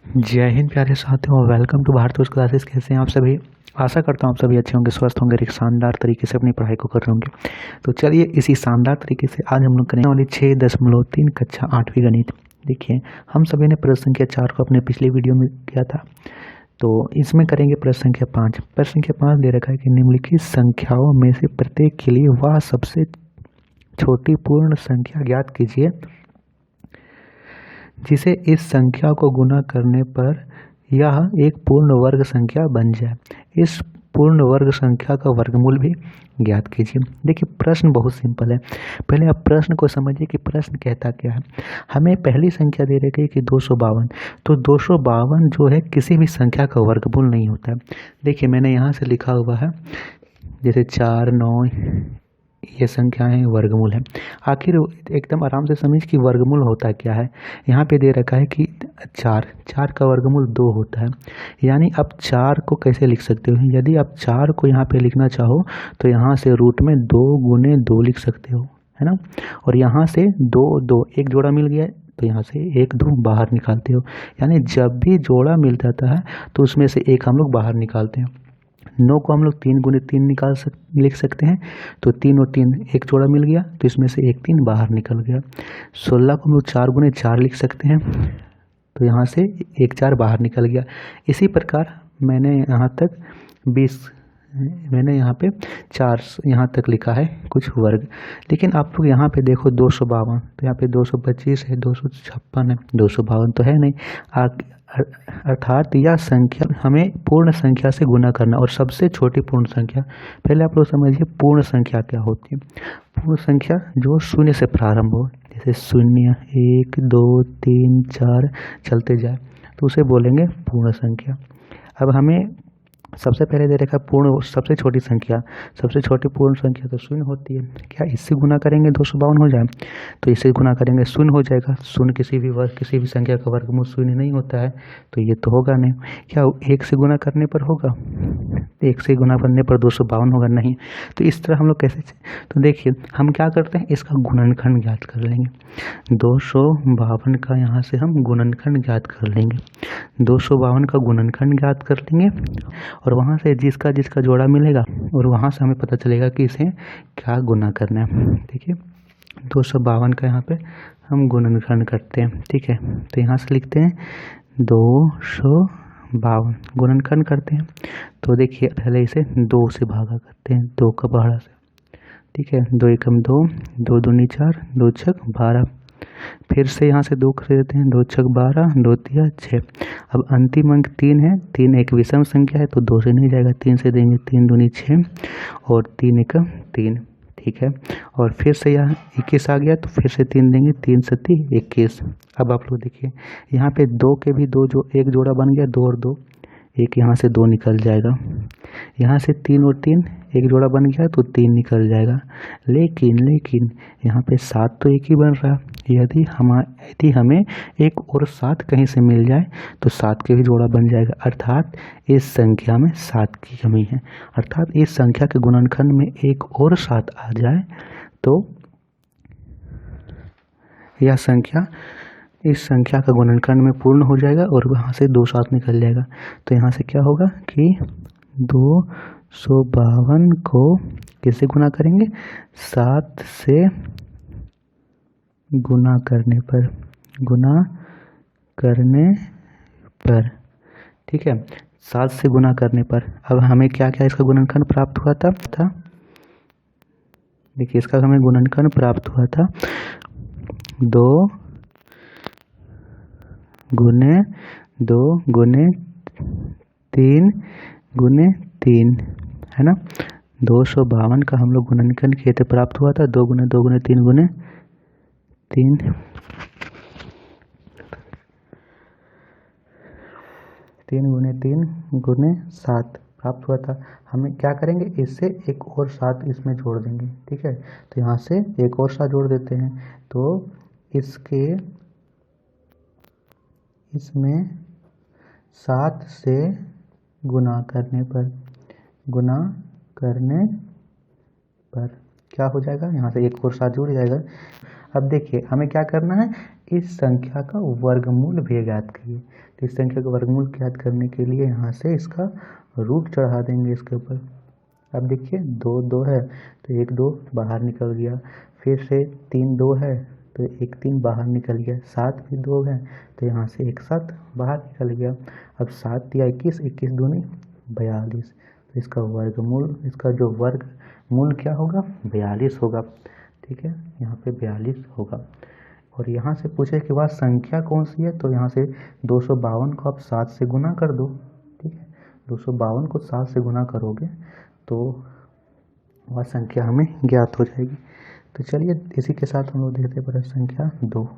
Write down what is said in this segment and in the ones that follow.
जय हिंद प्यारे साथियों, वेलकम टू भारतोष क्लासेस। कैसे हैं आप सभी? आशा करता हूँ आप सभी अच्छे होंगे, स्वस्थ होंगे, एक शानदार तरीके से अपनी पढ़ाई को कर रहे होंगे। तो चलिए इसी शानदार तरीके से आज हम लोग करने वाले 6.3 कक्षा 8वीं गणित। देखिए, हम सभी ने प्रश्न संख्या 4 को अपने पिछले वीडियो में किया था, तो इसमें करेंगे प्रश्न संख्या 5। प्रश्न संख्या 5 दे रखा है कि निम्नलिखित संख्याओं में से प्रत्येक के लिए वह सबसे छोटी पूर्ण संख्या ज्ञात कीजिए जिसे इस संख्या को गुणा करने पर यह एक पूर्ण वर्ग संख्या बन जाए। इस पूर्ण वर्ग संख्या का वर्गमूल भी ज्ञात कीजिए। देखिए, प्रश्न बहुत सिंपल है। पहले आप प्रश्न को समझिए कि प्रश्न कहता क्या है। हमें पहली संख्या दे रखी है कि 252। तो 252 जो है किसी भी संख्या का वर्गमूल नहीं होता है। देखिए, मैंने यहाँ से लिखा हुआ है, जैसे 4, 9, ये संख्याएं वर्गमूल है। आखिर एकदम आराम से समझ कि वर्गमूल होता क्या है। यहाँ पे दे रखा है कि 4 का वर्गमूल 2 होता है। यानी अब 4 को कैसे लिख सकते हो? यदि आप 4 को यहाँ पे लिखना चाहो तो यहाँ से रूट में 2 गुने 2 लिख सकते हो, है ना। और यहाँ से 2 एक जोड़ा मिल गया तो यहाँ से 1 2 बाहर निकालते हो। यानी जब भी जोड़ा मिल जाता है तो उसमें से एक हम लोग बाहर निकालते हैं। 9 को हम लोग 3 गुने 3 लिख सकते हैं। तो 3 और 3 एक जोड़ा मिल गया तो इसमें से एक 3 बाहर निकल गया। 16 को हम लोग 4 गुने 4 लिख सकते हैं, तो यहाँ से एक 4 बाहर निकल गया। इसी प्रकार मैंने यहाँ तक 20, मैंने यहाँ पे 4 यहाँ तक लिखा है कुछ वर्ग। लेकिन आप लोग यहाँ पे देखो 252, तो यहाँ पे 225 है, 256 है, 252 तो है नहीं। अर्थात यह संख्या हमें पूर्ण संख्या से गुना करना, और सबसे छोटी पूर्ण संख्या, पहले आप लोग समझिए पूर्ण संख्या क्या होती है। पूर्ण संख्या जो शून्य से प्रारंभ हो, जैसे 0 1 2 3 4 चलते जाए, तो उसे बोलेंगे पूर्ण संख्या। अब हमें सबसे पहले दे रखा पूर्ण सबसे छोटी संख्या, सबसे छोटी पूर्ण संख्या तो शून्य होती है। क्या इससे गुना करेंगे 252 हो जाए? तो इससे गुना करेंगे शून्य हो जाएगा। शून्य किसी भी संख्या का वर्गमूल शून्य नहीं होता है, तो ये तो होगा नहीं। क्या 1 से गुना करने पर होगा? 1 से गुना करने पर 252 होगा? नहीं। तो इस तरह हम लोग कैसे, तो देखिए हम क्या करते हैं, इसका गुणनखंड ज्ञात कर लेंगे। 252 का यहाँ से हम गुणनखंड ज्ञात कर लेंगे। 252 का गुणनखंड ज्ञात कर लेंगे और वहाँ से जिसका जिसका जोड़ा मिलेगा और वहाँ से हमें पता चलेगा कि इसे क्या गुना करना है। देखिए 252 का यहाँ पे हम गुणनखंड करते हैं, ठीक है। तो यहाँ से लिखते हैं 252 गुणनखंड करते हैं। तो देखिए पहले इसे 2 से भागा करते हैं, 2 का पहाड़ा से, ठीक है। 2 एकम 2, 2 दूनी 4, 2 छक 12। फिर से यहाँ से 2 कर देते हैं, 2 छक 12, 2 तिया 6। अब अंतिम अंक 3 है। 3 एक विषम संख्या है तो 2 से नहीं जाएगा, 3 से देंगे। 3 दूनी 6 और 3 एकम 3, ठीक है। और फिर से यहाँ 21 आ गया तो फिर से 3 देंगे, 3 सत्ती 21। अब आप लोग देखिए यहाँ पे 2 के भी 2 जो एक जोड़ा बन गया, 2 और 2, एक यहाँ से 2 निकल जाएगा। यहाँ से 3 और 3 एक जोड़ा बन गया तो 3 निकल जाएगा। लेकिन यहाँ पे 7 तो एक ही बन रहा है। यदि हमें एक और 7 कहीं से मिल जाए तो 7 के भी जोड़ा बन जाएगा। अर्थात इस संख्या में 7 की कमी है। अर्थात इस संख्या के गुणनखंड में एक और 7 आ जाए तो यह संख्या इस संख्या का गुणनखंड में पूर्ण हो जाएगा और वहाँ से 2 7 निकल जाएगा। तो यहाँ से क्या होगा कि 252 को कैसे गुना करेंगे? 7 से गुना करने पर, ठीक है। 7 से गुना करने पर अब हमें क्या क्या इसका गुणनखंड प्राप्त हुआ था? देखिए इसका हमें गुणनखंड प्राप्त हुआ था 2 गुने 2 गुने 3 गुने 3, है ना। 252 का हम लोग गुणनखंड किए थे, प्राप्त हुआ था 2 गुने 2 गुने 3 गुने 3, 3 गुने 3 गुने 7 प्राप्त हुआ था। हमें क्या करेंगे, इससे एक और 7 इसमें जोड़ देंगे, ठीक है। तो यहाँ से एक और 7 जोड़ देते हैं तो इसमें 7 से गुना करने पर क्या हो जाएगा, यहाँ से एक और 7 जुड़ जाएगा। अब देखिए हमें क्या करना है, इस संख्या का वर्गमूल भी ज्ञात करिए। तो इस संख्या का वर्गमूल ज्ञात करने के लिए यहाँ से इसका रूट चढ़ा देंगे इसके ऊपर। अब देखिए 2 2 है तो 1 2 बाहर निकल गया, फिर से 3 2 है तो 1 3 बाहर निकल गया, 7 भी 2 है तो यहाँ से 1 7 बाहर निकल गया। अब 7 या 21, 21 दूनी 42, तो इसका वर्गमूल, इसका जो वर्गमूल क्या होगा, 42 होगा। ठीक है, यहाँ पे 42 होगा। और यहाँ से पूछे कि वह संख्या कौन सी है, तो यहाँ से 252 को आप 7 से गुना कर दो। ठीक है, 252 को 7 से गुना करोगे तो वह संख्या हमें ज्ञात हो जाएगी। तो चलिए इसी के साथ हम लोग देखते हैं प्रश्न संख्या 2।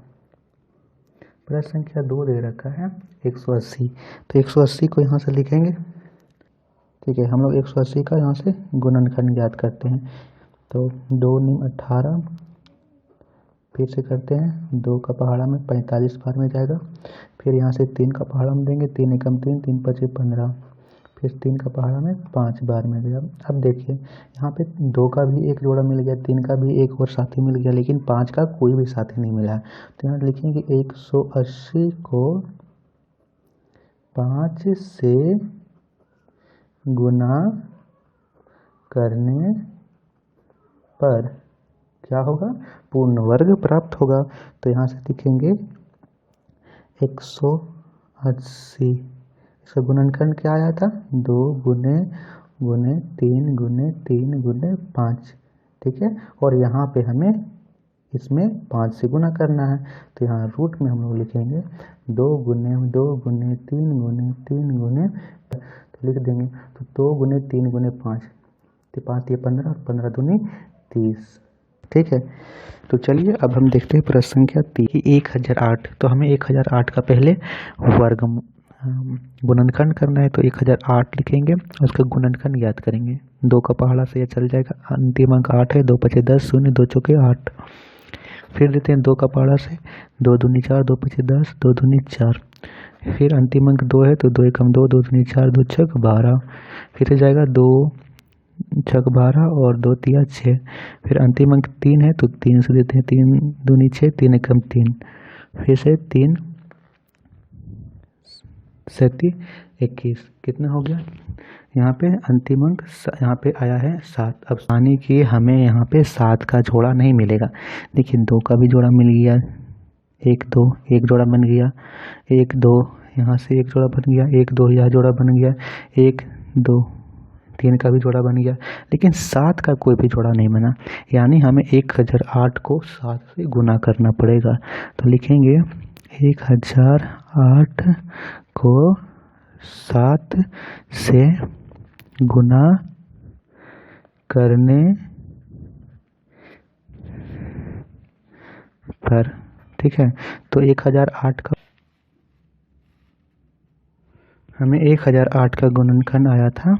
प्रश्न संख्या 2 दे रखा है 180। तो 180 को यहाँ से लिखेंगे। ठीक है, हम लोग 180 का यहाँ से गुणनखंड ज्ञात करते हैं। तो 2 9 18, फिर से करते हैं, 2 का पहाड़ा में 45 बार में जाएगा। फिर यहाँ से 3 का पहाड़ा में देंगे, 3 एकम 3, 3 पचे 15, फिर 3 का पहाड़ा में 5 बार में गया। अब देखिए यहाँ पे 2 का भी एक जोड़ा मिल गया, 3 का भी एक और साथी मिल गया, लेकिन 5 का कोई भी साथी नहीं मिला। तो यहाँ लिखेंगे 180 को 5 से गुना करने पर क्या होगा, पूर्ण वर्ग प्राप्त होगा। तो यहाँ से लिखेंगे 180, इसका गुणनखंड क्या आया था, 2 गुने 3 गुने 3 गुने 5। ठीक है, और यहाँ पे हमें इसमें 5 से गुना करना है। तो यहाँ रूट में हम लोग लिखेंगे 2 गुने 3 गुने 3 गुने, तो लिख देंगे तो 2 गुने 3 गुने 5, तो 5 ये 15, 15 दूनी 30। ठीक है, तो चलिए अब हम देखते हैं प्रश्न संख्या 3, 1008। तो हमें 1008 का पहले वर्ग गुणनखंड करना है। तो 1008 लिखेंगे, उसका गुणनखंड ज्ञात करेंगे। 2 का पहाड़ा से यह चल जाएगा, अंतिम अंक 8 है, 2 पचे 10, 0 2 चौके 8। फिर देते हैं 2 का पहाड़ा से, 2 दूनी 4, 2 पचे 10, 2 दूनी 4। फिर अंतिम अंक 2 है तो 2 एकम 2, 2 दूनी 4, 2 छक 12। फिर से जाएगा 2 छक 12 और 2 तिया 6। फिर अंतिम अंक 3 है तो 3 से देते हैं, 3 दूनी 6, 3 एकम 3। फिर से 3 7 21, कितना हो गया, यहाँ पे अंतिम अंक यहाँ पे आया है 7। अब यानी कि हमें यहाँ पे 7 का जोड़ा नहीं मिलेगा। देखिए 2 का भी जोड़ा मिल गया, 1 2 एक जोड़ा बन गया, 1 2 यहाँ से एक जोड़ा बन गया, 1 2 यह जोड़ा बन गया, 1 2 3 का भी जोड़ा बन गया, लेकिन 7 का कोई भी जोड़ा नहीं बना। यानी हमें 1008 को 7 से गुना करना पड़ेगा। तो लिखेंगे 1008 को 7 से गुना करने पर, ठीक है, तो 1008 का हमें 1008 का गुणनखंड आया था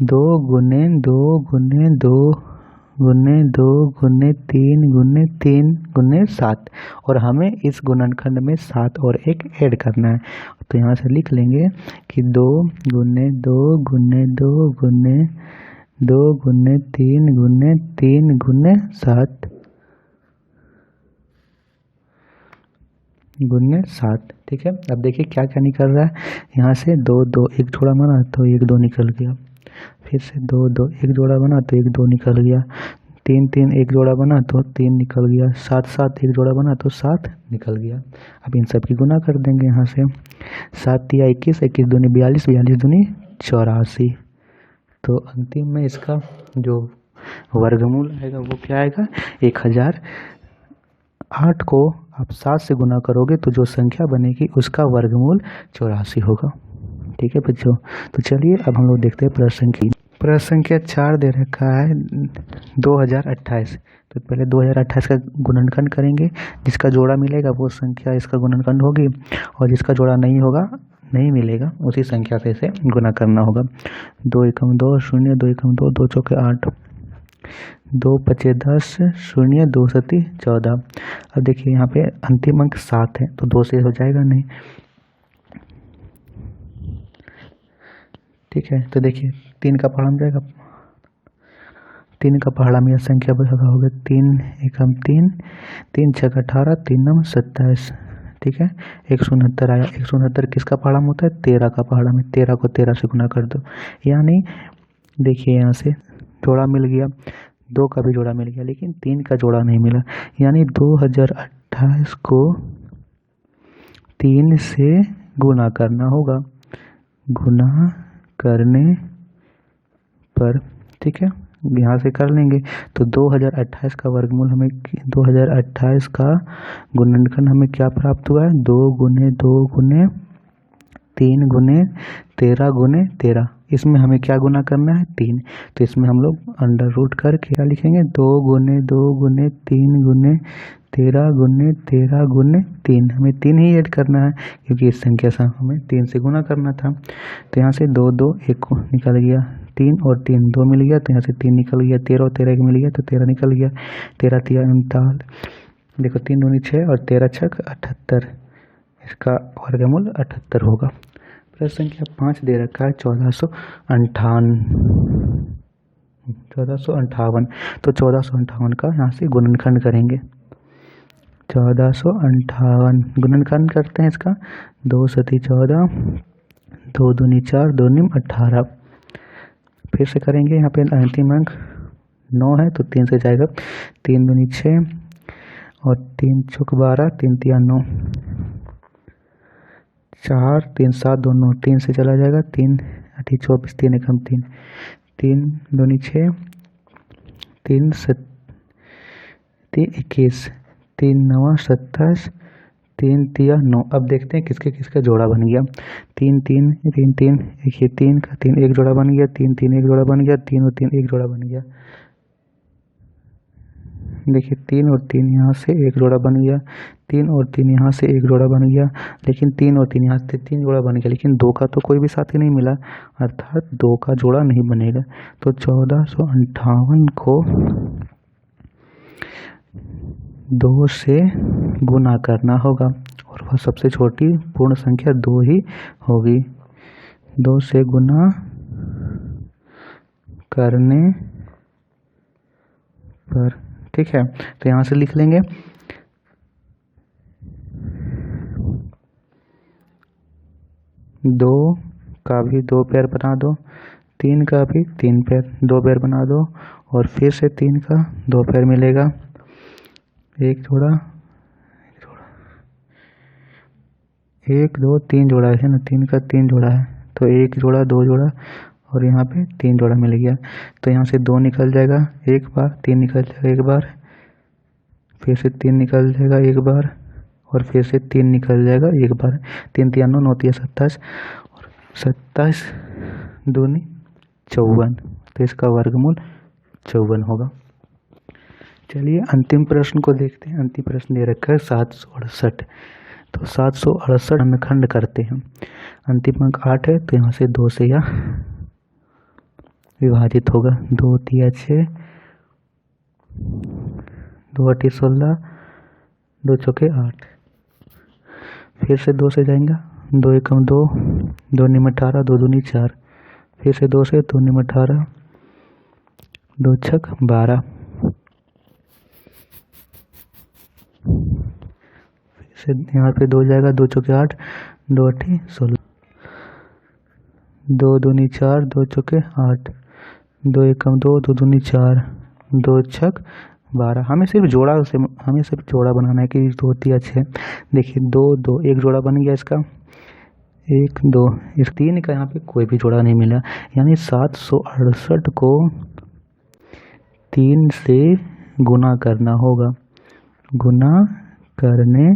2 गुने 2 गुने 2 गुने 2 गुने 3 गुने 3 गुने 7, और हमें इस गुणनखंड में 7 और 1 ऐड करना है। तो यहाँ से लिख लेंगे कि 2 गुने 2 गुने 2 गुने 2 गुने 3 गुने 3 गुने 7 गुने 7। ठीक है, अब देखिए क्या क्या निकल रहा है, यहाँ से 2 2 एक जोड़ा बना तो 1 2 निकल गया, फिर से 2 2 एक जोड़ा बना तो 1 2 निकल गया, 3 3 एक जोड़ा बना तो 3 निकल गया, 7 7 एक जोड़ा बना तो 7 निकल गया। अब इन सब की गुना कर देंगे, यहाँ से 7 या 21, 21 दूनी 42, 42 दूनी 84। तो अंतिम में इसका जो वर्गमूल आएगा वो क्या आएगा, 1008 को आप 7 से गुना करोगे तो जो संख्या बनेगी उसका वर्गमूल 84 होगा। ठीक है बच्चों, तो चलिए अब हम लोग देखते हैं प्रश्न संख्या 4 दे रखा है 2028। तो पहले 2028 का गुणनखंड करेंगे, जिसका जोड़ा मिलेगा वो संख्या इसका गुणनखंड होगी, और जिसका जोड़ा नहीं होगा, नहीं मिलेगा, उसी संख्या से इसे गुना करना होगा। 2 एकम 2 0, 2 एकम 2, 2 चौके 8, 2 पचे 10, 0 2 सती 14। अब देखिए यहाँ पे अंतिम अंक 7 है तो 2 से हो जाएगा नहीं। ठीक है, तो देखिए 3 का पहाड़ा में जाएगा, 3 का पहाड़ा में यह संख्या लगा होगा 3 एकम 3, 3 छक 18, 3 नम 27। ठीक है, 169 आया। 169 किसका पहाड़ा में होता है? 13 का पहाड़ा में। 13 को 13 से गुना कर दो, यानी देखिए यहाँ से जोड़ा मिल गया, 2 का भी जोड़ा मिल गया, लेकिन 3 का जोड़ा नहीं मिला, यानी 2028 को 3 से गुना करना होगा। गुना करने पर, ठीक है, यहाँ से कर लेंगे तो 2028 का वर्गमूल हमें 2028 का गुणनखंड हमें क्या प्राप्त हुआ है? 2 गुने 2 गुने 3 गुने 13 गुने 13। इसमें हमें क्या गुना करना है? 3। तो इसमें हम लोग अंडर रूट करके क्या लिखेंगे? 2 गुने 2 गुने 3 गुने 13 गुने 13 गुने 3। हमें 3 ही ऐड करना है क्योंकि इस संख्या से हमें 3 से गुना करना था। तो यहाँ से 2 2 1 को निकल गया, 3 और 3 2 मिल गया, तो यहाँ से 3 निकल गया, 13 और 13 एक मिल गया तो 13 निकल गया। 13 3 39, देखो 3 दूनी 6 और 13 छक 78, इसका वर्गमूल 78 होगा। प्रश्न संख्या 5 दे रखा है 1458। तो 1458 का यहाँ से गुणनखंड करेंगे। 1458 गुणनखंड करते हैं इसका, 2 सती 14, 2 दूनी 4, 2 निम 18। फिर से करेंगे, यहाँ पे अंतिम अंक 9 है तो 3 से जाएगा, 3 दूनी 6 और 3 चौक 12, 3 तिया 9, 4 3 7 2 9, 3 से चला जाएगा, 3 8 24, 3 एकम 3, 3 दूनी 6, 3 7 21, 3 9 27, 3 तिया 9। अब देखते हैं किसके किसका जोड़ा बन गया। 3 3 3 3, एक ये 3 का 3 एक जोड़ा बन गया, 3 3 एक जोड़ा बन गया, 3 और 3 एक जोड़ा बन गया। देखिए 3 और 3 यहाँ से एक जोड़ा बन गया, 3 और 3 यहाँ से एक जोड़ा बन गया, लेकिन 3 और 3 यहाँ से 3 जोड़ा बन गया, लेकिन 2 का तो कोई भी साथी नहीं मिला, अर्थात 2 का जोड़ा नहीं बनेगा। तो 1458 को 2 से गुना करना होगा और वह सबसे छोटी पूर्ण संख्या 2 ही होगी। 2 से गुना करने पर, ठीक है, तो यहाँ से लिख लेंगे 2 का भी 2 पैर बना दो, 3 का भी 3 पैर 2 पैर बना दो और फिर से 3 का 2 पैर मिलेगा, एक जोड़ा 1 2 3 जोड़ा है ना, 3 का 3 जोड़ा है तो 1 जोड़ा 2 जोड़ा और यहाँ पे 3 जोड़ा मिल गया। तो यहाँ से 2 निकल जाएगा एक बार, 3 निकल जाएगा एक बार, फिर से 3 निकल जाएगा एक बार और फिर से 3 निकल जाएगा एक बार। 3 3 9 9 27 और 27 दूनी 54, तो इसका वर्गमूल 54 होगा। चलिए अंतिम प्रश्न को देखते हैं। अंतिम प्रश्न दे रखा है 768। तो 768 में खंड करते हैं। अंतिम अंक 8 है तो यहाँ से 2 से यह विभाजित होगा, 2 तिया 6, 2 8 16, 2 चौके 8। फिर से 2 से जाएंगे, 2 एकम 2, 2 निम 18, 2 दूनी 4, फिर से 2 से 2 निम 18, 2 छक 12, फिर से यहाँ पे 2 जाएगा, 2 चौके 8, 2 8 16, 2 दूनी 4, 2 चौके 8, 2 एकम 2, 2 दूनी 4, 2 छक 12। हमें सिर्फ जोड़ा बनाना है कि 2 तिया 6। देखिए 2 2 एक जोड़ा बन गया इसका, 1 2, इस 3 का यहाँ पे कोई भी जोड़ा नहीं मिला, यानी 768 को 3 से गुना करना होगा। गुना करने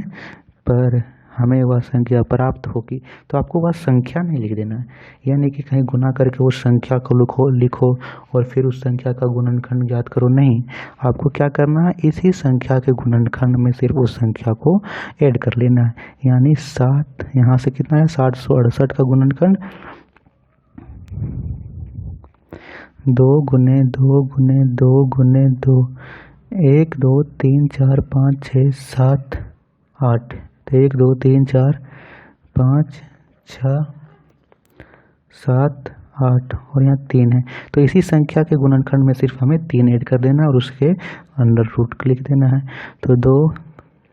पर हमें वह संख्या प्राप्त होगी। तो आपको वह संख्या नहीं लिख देना है, यानी कि कहीं गुना करके उस संख्या को लिखो और फिर उस संख्या का गुणनखंड ज्ञात करो, नहीं। आपको क्या करना है, इसी संख्या के गुणनखंड में सिर्फ उस संख्या को ऐड कर लेना है। यानी 7 यहाँ से कितना है, 768 का गुणनखंड 2 गुने 2 गुने 2 गुने 2, 1 2 3 4 5 6 7 8, तो 1 2 3 4 5 6 7 8 और यहाँ 3 है। तो इसी संख्या के गुणनखंड में सिर्फ हमें 3 ऐड कर देना है और उसके अंडर रूट लिख देना है। तो 2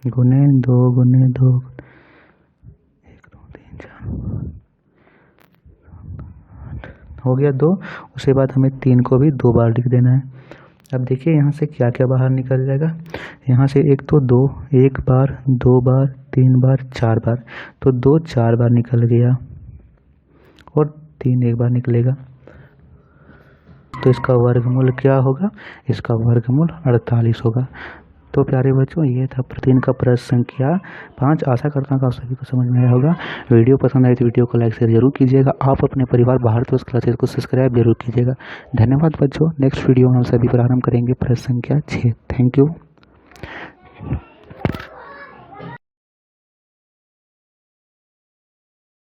गुने 2 गुने 2 1 2 3 4 हो गया 2। उसके बाद हमें 3 को भी 2 बार लिख देना है। अब देखिए यहाँ से क्या क्या बाहर निकल जाएगा। यहाँ से एक तो 2 1 बार 2 बार 3 बार 4 बार, तो 2 4 बार निकल गया और 3 एक बार निकलेगा। तो इसका वर्गमूल क्या होगा? इसका वर्गमूल 48 होगा। तो प्यारे बच्चों, ये था प्रतिदिन का प्रश्न संख्या 5। आशा करता हूँ कि आप सभी को समझ में आया होगा। वीडियो पसंद आए तो वीडियो को लाइक शेयर जरूर कीजिएगा। आप अपने परिवार भारतवर्ष क्लासेस को सब्सक्राइब जरूर कीजिएगा। धन्यवाद बच्चों। नेक्स्ट वीडियो में हम सभी प्रारंभ करेंगे प्रश्न संख्या 6। Thank you.